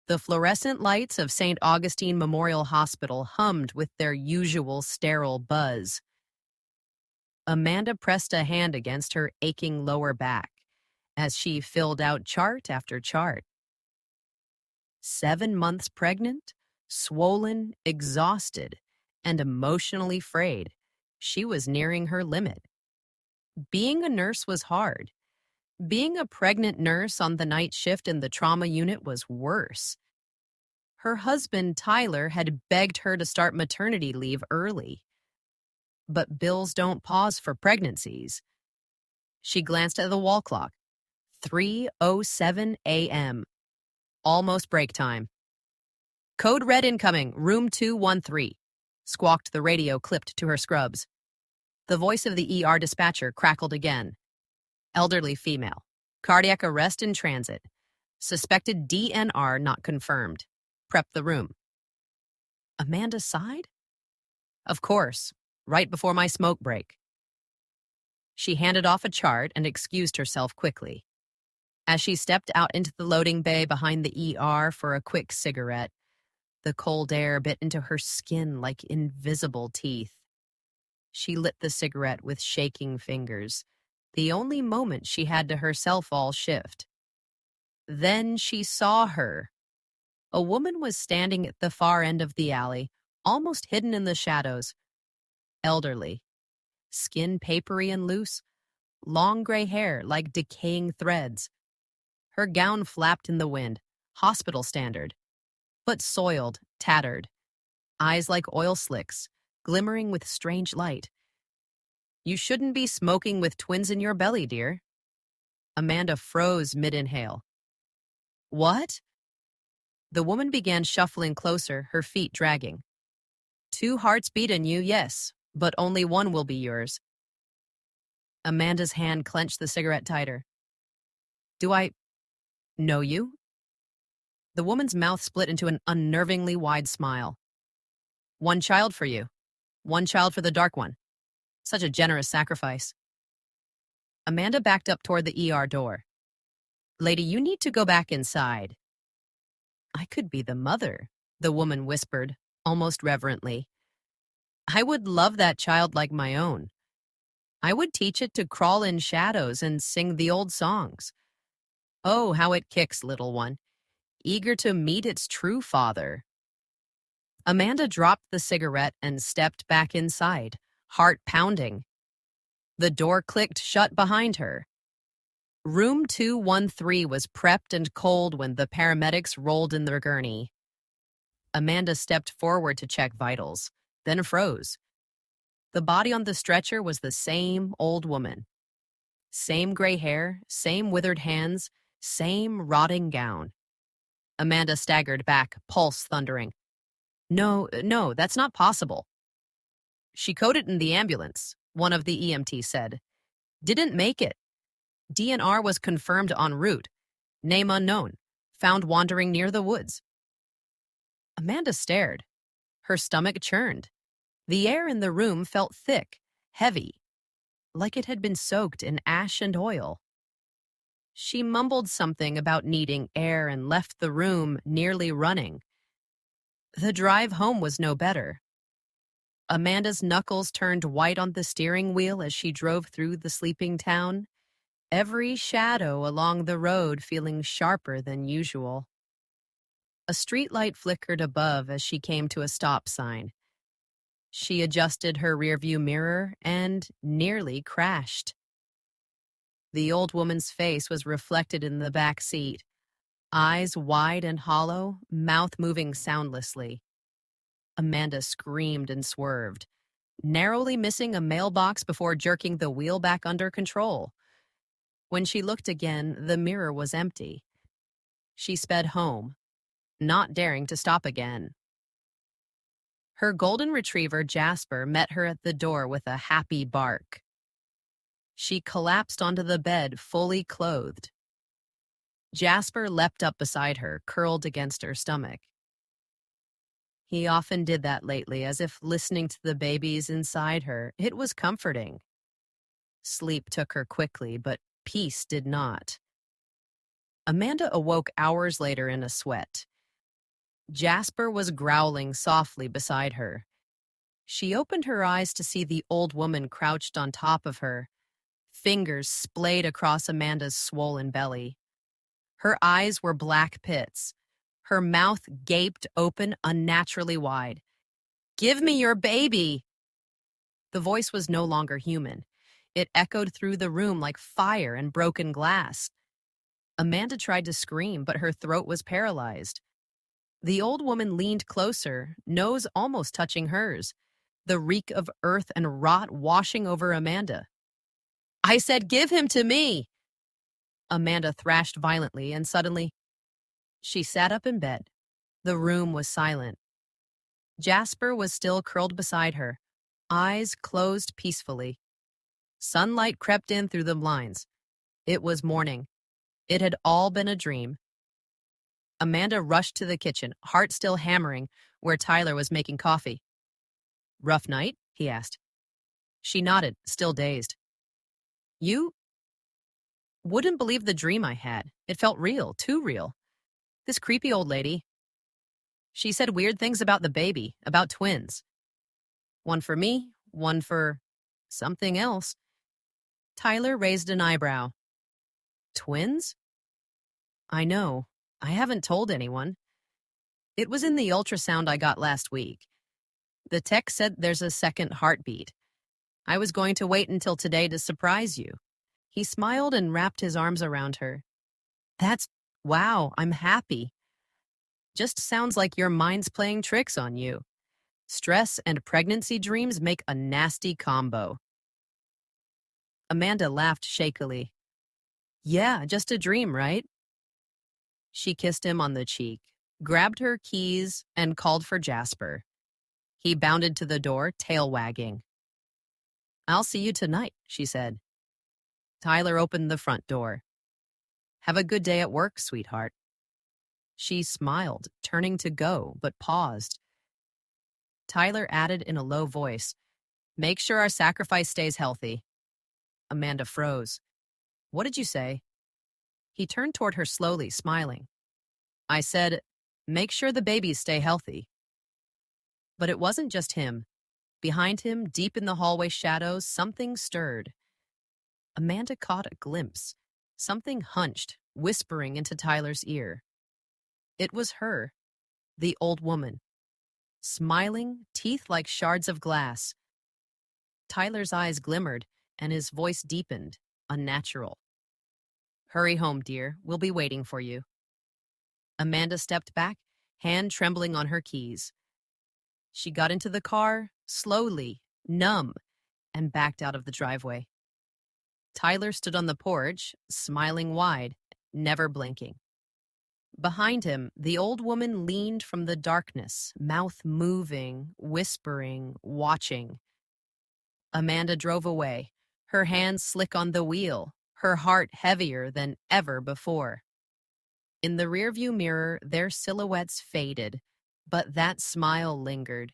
The fluorescent lights of St. Augustine Memorial Hospital hummed with their usual sterile buzz. Amanda pressed a hand against her aching lower back as she filled out chart after chart. 7 months pregnant, swollen, exhausted, and emotionally frayed, she was nearing her limit. Being a nurse was hard. Being a pregnant nurse on the night shift in the trauma unit was worse. Her husband, Tyler, had begged her to start maternity leave early. But bills don't pause for pregnancies. She glanced at the wall clock. 3:07 a.m. Almost break time. "Code red incoming, room 213, squawked the radio clipped to her scrubs. The voice of the ER dispatcher crackled again. Elderly female. Cardiac arrest in transit. Suspected DNR not confirmed. Prep the room. Amanda sighed? Of course, right before my smoke break. She handed off a chart and excused herself quickly. As she stepped out into the loading bay behind the ER for a quick cigarette, the cold air bit into her skin like invisible teeth. She lit the cigarette with shaking fingers, the only moment she had to herself all shift. Then she saw her. A woman was standing at the far end of the alley, almost hidden in the shadows. Elderly. Skin papery and loose, long gray hair like decaying threads. Her gown flapped in the wind, hospital standard, but soiled, tattered. Eyes like oil slicks, glimmering with strange light. You shouldn't be smoking with twins in your belly, dear. Amanda froze mid-inhale. What? The woman began shuffling closer, her feet dragging. 2 hearts beat in you, yes, but only one will be yours. Amanda's hand clenched the cigarette tighter. Do I know you? The woman's mouth split into an unnervingly wide smile. 1 child for you. 1 child for the dark one. Such a generous sacrifice. Amanda backed up toward the ER door. Lady, you need to go back inside. I could be the mother, the woman whispered, almost reverently. I would love that child like my own. I would teach it to crawl in shadows and sing the old songs. Oh, how it kicks, little one, eager to meet its true father. Amanda dropped the cigarette and stepped back inside, heart pounding. The door clicked shut behind her. Room 213 was prepped and cold when the paramedics rolled in their gurney. Amanda stepped forward to check vitals, then froze. The body on the stretcher was the same old woman. Same gray hair, same withered hands, same rotting gown. Amanda staggered back, pulse thundering. No, that's not possible. She coded in the ambulance, one of the EMTs said. Didn't make it. DNR was confirmed en route. Name unknown. Found wandering near the woods. Amanda stared. Her stomach churned. The air in the room felt thick, heavy, like it had been soaked in ash and oil. She mumbled something about needing air and left the room, nearly running. The drive home was no better. Amanda's knuckles turned white on the steering wheel as she drove through the sleeping town, every shadow along the road feeling sharper than usual. A streetlight flickered above as she came to a stop sign. She adjusted her rearview mirror and nearly crashed. The old woman's face was reflected in the back seat, eyes wide and hollow, mouth moving soundlessly. Amanda screamed and swerved, narrowly missing a mailbox before jerking the wheel back under control. When she looked again, the mirror was empty. She sped home, not daring to stop again. Her golden retriever, Jasper, met her at the door with a happy bark. She collapsed onto the bed, fully clothed. Jasper leapt up beside her, curled against her stomach. He often did that lately, as if listening to the babies inside her. It was comforting. Sleep took her quickly, but peace did not. Amanda awoke hours later in a sweat, Jasper was growling softly beside her. She opened her eyes to see the old woman crouched on top of her, fingers splayed across Amanda's swollen belly. Her eyes were black pits. Her mouth gaped open unnaturally wide. "Give me your baby!" The voice was no longer human. It echoed through the room like fire and broken glass. Amanda tried to scream, but her throat was paralyzed. The old woman leaned closer, nose almost touching hers, the reek of earth and rot washing over Amanda. "I said, give him to me!" Amanda thrashed violently, and suddenly, she sat up in bed. The room was silent. Jasper was still curled beside her, eyes closed peacefully. Sunlight crept in through the blinds. It was morning. It had all been a dream. Amanda rushed to the kitchen, heart still hammering, where Tyler was making coffee. "Rough night?" he asked. She nodded, still dazed. "You wouldn't believe the dream I had. It felt real, too real. This creepy old lady. She said weird things about the baby, about twins. One for me, one for something else." Tyler raised an eyebrow. "Twins?" "I know. I haven't told anyone. It was in the ultrasound I got last week. The tech said there's a second heartbeat. I was going to wait until today to surprise you." He smiled and wrapped his arms around her. Wow, I'm happy. Just sounds like your mind's playing tricks on you. Stress and pregnancy dreams make a nasty combo." Amanda laughed shakily. "Yeah, just a dream, right?" She kissed him on the cheek, grabbed her keys, and called for Jasper. He bounded to the door, tail wagging. "I'll see you tonight," she said. Tyler opened the front door. "Have a good day at work, sweetheart." She smiled, turning to go, but paused. Tyler added in a low voice, "Make sure our sacrifice stays healthy." Amanda froze. "What did you say?" He turned toward her slowly, smiling. "I said, make sure the babies stay healthy." But it wasn't just him. Behind him, deep in the hallway shadows, something stirred. Amanda caught a glimpse. Something hunched, whispering into Tyler's ear. It was her, the old woman. Smiling, teeth like shards of glass. Tyler's eyes glimmered, and his voice deepened, unnatural. "Hurry home, dear. We'll be waiting for you." Amanda stepped back, hand trembling on her keys. She got into the car, slowly, numb, and backed out of the driveway. Tyler stood on the porch, smiling wide, never blinking. Behind him, the old woman leaned from the darkness, mouth moving, whispering, watching. Amanda drove away, her hands slick on the wheel, her heart heavier than ever before. In the rearview mirror, their silhouettes faded, but that smile lingered.